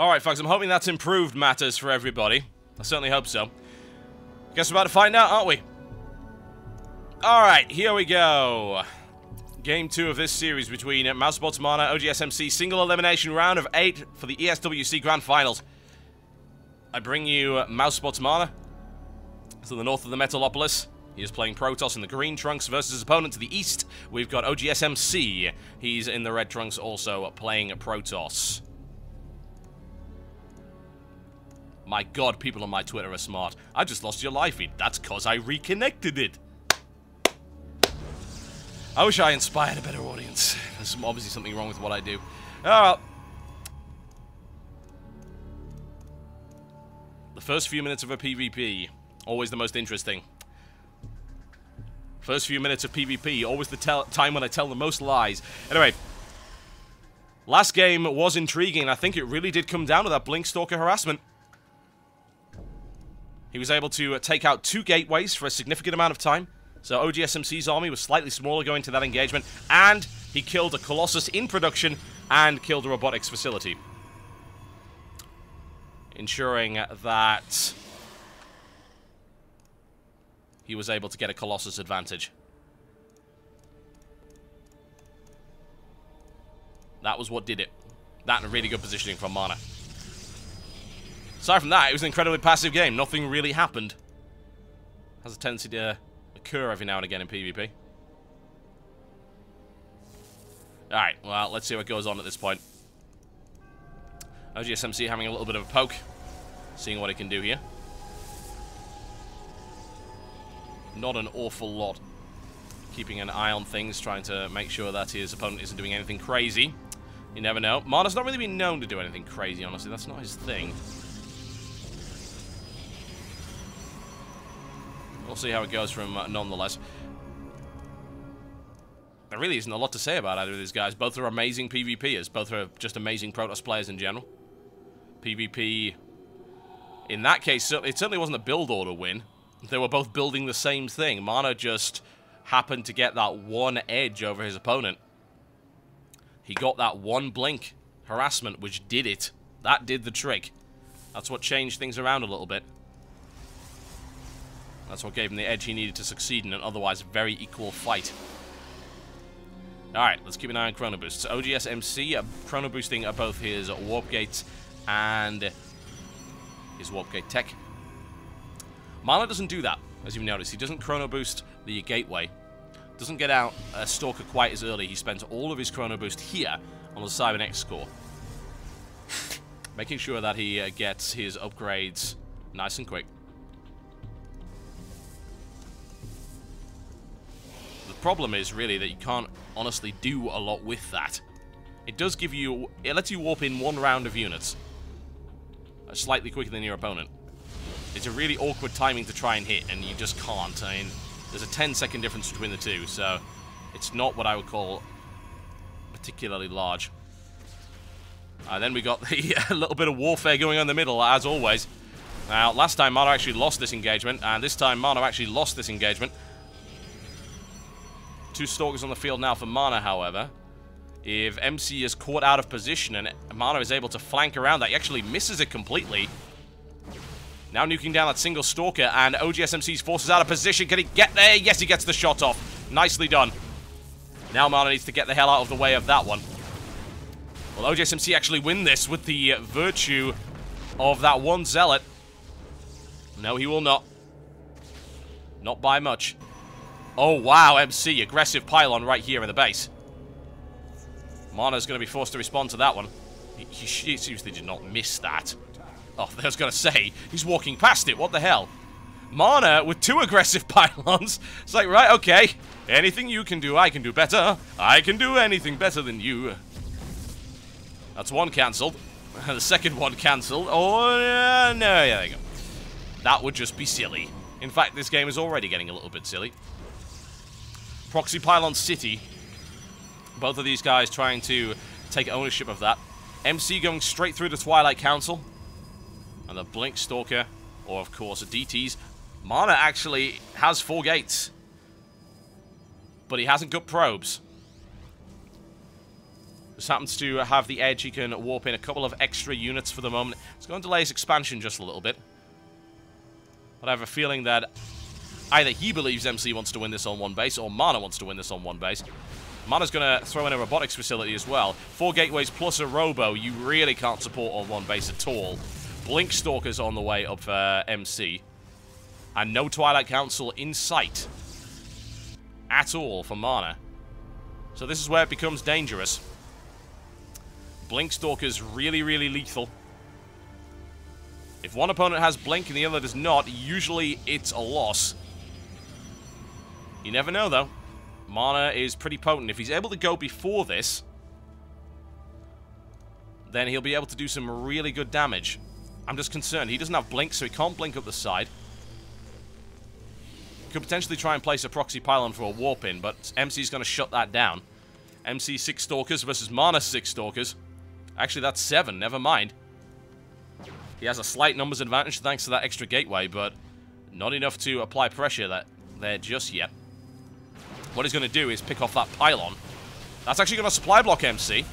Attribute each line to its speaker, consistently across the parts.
Speaker 1: Alright, folks, I'm hoping that's improved matters for everybody. I certainly hope so. Guess we're about to find out, aren't we? Alright, here we go. Game 2 of this series between Mousebots Mana, OGSMC, single elimination round of 8 for the ESWC Grand Finals. I bring you Mousebots Mana to the north of the Metalopolis. He is playing Protoss in the green trunks versus his opponent to the east. We've got OGSMC. He's in the red trunks also playing Protoss. My god, people on my Twitter are smart. I just lost your live feed. That's cause I reconnected it. I wish I inspired a better audience. There's obviously something wrong with what I do. Alright. The first few minutes of a PvP, always the most interesting. First few minutes of PvP, always the time when I tell the most lies. Anyway, last game was intriguing. I think it really did come down to that Blink Stalker harassment. He was able to take out 2 gateways for a significant amount of time. So OGSMC's army was slightly smaller going to that engagement. And he killed a Colossus in production and killed a robotics facility. Ensuring that he was able to get a Colossus advantage. That was what did it. That and a really good positioning from Mana. Aside from that, it was an incredibly passive game. Nothing really happened. Has a tendency to occur every now and again in PvP. Alright, well, let's see what goes on at this point. OGSMC having a little bit of a poke. Seeing what he can do here. Not an awful lot. Keeping an eye on things, trying to make sure that his opponent isn't doing anything crazy. You never know. Mana's not really been known to do anything crazy, honestly. That's not his thing. We'll see how it goes from nonetheless. There really isn't a lot to say about either of these guys. Both are amazing PvPers. Both are just amazing Protoss players in general. PvP, in that case, it certainly wasn't a build order win. They were both building the same thing. Mana just happened to get that one edge over his opponent. He got that one blink harassment, which did it. That did the trick. That's what changed things around a little bit. That's what gave him the edge he needed to succeed in an otherwise very equal fight. Alright, let's keep an eye on Chrono Boosts. OGSMC Chrono Boosting both his Warp Gates and his Warp Gate tech. Mana doesn't do that, as you've noticed. He doesn't Chrono Boost the Gateway. Doesn't get out a Stalker quite as early. He spends all of his Chrono Boost here on the Cybernex score. Making sure that he gets his upgrades nice and quick. The problem is really that you can't honestly do a lot with that. It does give you... It lets you warp in 1 round of units. Slightly quicker than your opponent. It's a really awkward timing to try and hit, and you just can't. I mean, there's a 10-second difference between the two, so it's not what I would call particularly large. Then we got the little bit of warfare going on in the middle, as always. Now, last time Mana actually lost this engagement, and this time Mana actually lost this engagement. 2 Stalkers on the field now for Mana, however. If MC is caught out of position and Mana is able to flank around that, he actually misses it completely. Now nuking down that single Stalker, and OGSMC's forces out of position. Can he get there? Yes, he gets the shot off. Nicely done. Now Mana needs to get the hell out of the way of that one. Will OGSMC actually win this with the virtue of that one Zealot? No, he will not. Not by much. Oh, wow, MC. Aggressive pylon right here in the base. Mana's going to be forced to respond to that one. He seriously did not miss that. Oh, I was going to say, he's walking past it. What the hell? Mana with 2 aggressive pylons. It's like, right, okay. Anything you can do, I can do better. I can do anything better than you. That's one cancelled. The second one cancelled. Oh, no, yeah, there you go. That would just be silly. In fact, this game is already getting a little bit silly. Proxy Pylon City. Both of these guys trying to take ownership of that. MC going straight through the Twilight Council. And the Blink Stalker, or of course, DTs. Mana actually has 4 gates. But he hasn't got probes. Just happens to have the edge. He can warp in a couple of extra units for the moment. It's going to delay his expansion just a little bit. But I have a feeling that either he believes MC wants to win this on one base, or Mana wants to win this on one base. Mana's going to throw in a robotics facility as well. 4 gateways plus a robo, you really can't support on one base at all. Blink Stalkers on the way up for MC. And no Twilight Council in sight at all for Mana. So this is where it becomes dangerous. Blink Stalker's really, really lethal. If one opponent has Blink and the other does not, usually it's a loss. You never know, though. Mana is pretty potent. If he's able to go before this, then he'll be able to do some really good damage. I'm just concerned. He doesn't have Blink, so he can't Blink up the side. Could potentially try and place a proxy pylon for a warp in, but MC's going to shut that down. MC 6 Stalkers versus Mana 6 Stalkers. Actually, that's 7. Never mind. He has a slight numbers advantage thanks to that extra gateway, but not enough to apply pressure there just yet. What he's going to do is pick off that pylon. That's actually going to supply block MC.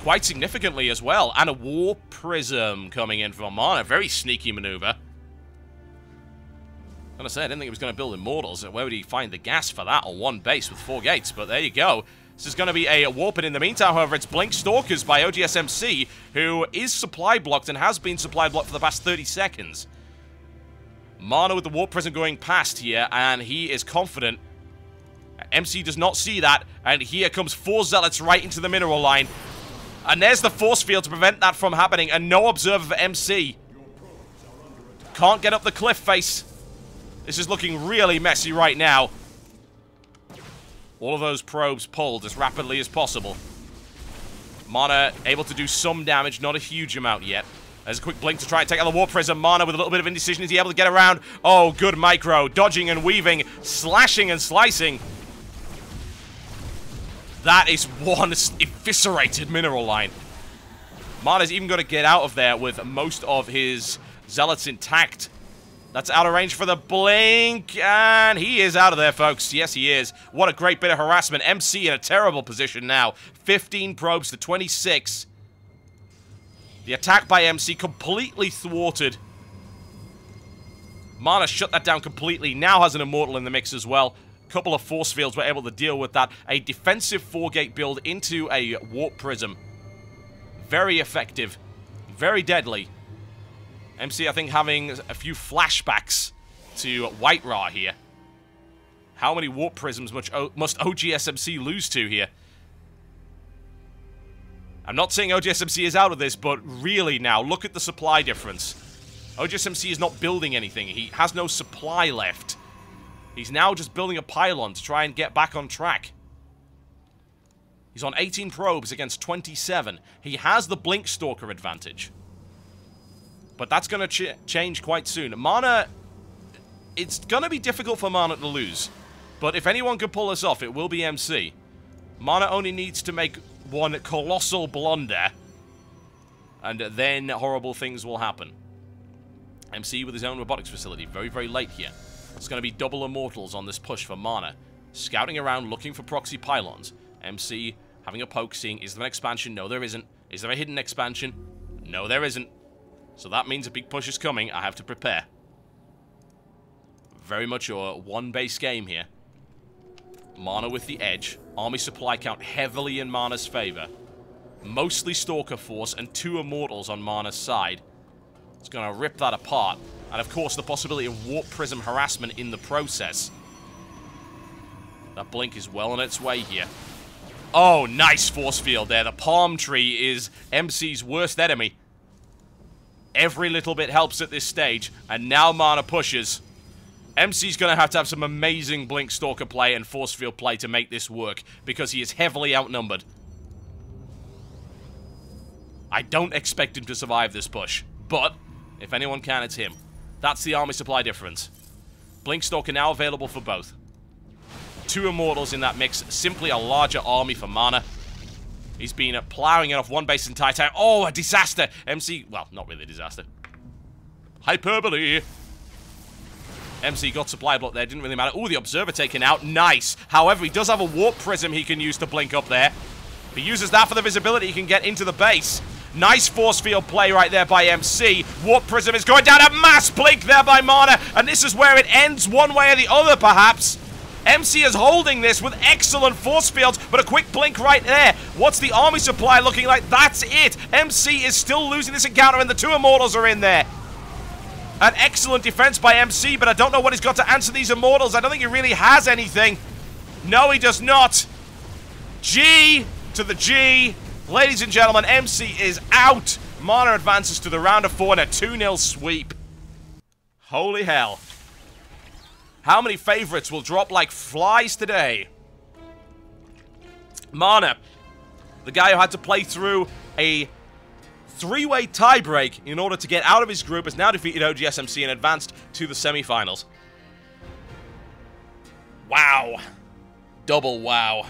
Speaker 1: Quite significantly as well. And a War Prism coming in from Mana. Very sneaky maneuver. I'm going to say, I didn't think he was going to build Immortals. Where would he find the gas for that on one base with 4 gates? But there you go. This is going to be a warp-in. In the meantime, however, it's Blink Stalkers by OGSMC, who is supply blocked and has been supply blocked for the past 30 seconds. Mana with the Warp Prism going past here, and he is confident. MC does not see that, and here comes 4 Zealots right into the mineral line. And there's the force field to prevent that from happening, and no observer for MC. Can't get up the cliff face. This is looking really messy right now. All of those probes pulled as rapidly as possible. Mana able to do some damage, not a huge amount yet. There's a quick blink to try and take out the Warp Prism. Mana with a little bit of indecision. Is he able to get around? Oh, good micro. Dodging and weaving. Slashing and slicing. That is one eviscerated mineral line. Mana's even going to get out of there with most of his Zealots intact. That's out of range for the blink, and he is out of there, folks. Yes, he is. What a great bit of harassment. MC in a terrible position now. 15 probes to 26. The attack by MC completely thwarted. Mana shut that down completely. Now has an Immortal in the mix as well. A couple of force fields were able to deal with that. A defensive 4-gate build into a Warp Prism. Very effective. Very deadly. MC, I think, having a few flashbacks to White Ra here. How many Warp Prisms must OGSMC lose to here? I'm not saying OGSMC is out of this, but really now, look at the supply difference. OGSMC is not building anything. He has no supply left. He's now just building a pylon to try and get back on track. He's on 18 probes against 27. He has the Blink Stalker advantage. But that's going to change quite soon. Mana, it's going to be difficult for Mana to lose. But if anyone can pull this off, it will be MC. Mana only needs to make one colossal blunder, and then horrible things will happen. MC with his own robotics facility, very, very late here. It's going to be double Immortals on this push for Mana. Scouting around, looking for proxy pylons. MC having a poke, seeing, is there an expansion? No, there isn't. Is there a hidden expansion? No, there isn't. So that means a big push is coming. I have to prepare. Very much a one-base game here. Mana with the edge. Army supply count heavily in Mana's favor. Mostly Stalker Force and 2 Immortals on Mana's side. It's going to rip that apart. And of course, the possibility of Warp Prism harassment in the process. That blink is well on its way here. Oh, nice force field there. The palm tree is MC's worst enemy. Every little bit helps at this stage, and now Mana pushes. MC's going to have some amazing Blink Stalker play and Force Field play to make this work, because he is heavily outnumbered. I don't expect him to survive this push, but if anyone can, it's him. That's the army supply difference. Blink Stalker now available for both. 2 Immortals in that mix, simply a larger army for Mana. He's been plowing it off one base entire time. Oh, a disaster! MC, well, not really a disaster. Hyperbole! MC got supply block there, didn't really matter. Ooh, the Observer taken out. Nice. However, he does have a Warp Prism he can use to blink up there. If he uses that for the visibility, he can get into the base. Nice force field play right there by MC. Warp Prism is going down. A mass blink there by Mana. And this is where it ends one way or the other, perhaps. MC is holding this with excellent force fields, but a quick blink right there. What's the army supply looking like? That's it. MC is still losing this encounter, and the 2 Immortals are in there. An excellent defense by MC, but I don't know what he's got to answer these Immortals. I don't think he really has anything. No, he does not. G to the G. Ladies and gentlemen, MC is out. Mana advances to the round of 4 and a 2-0 sweep. Holy hell. How many favorites will drop like flies today? Mana, the guy who had to play through a 3-way tiebreak in order to get out of his group, has now defeated OGSMC and advanced to the semifinals. Wow. Double wow.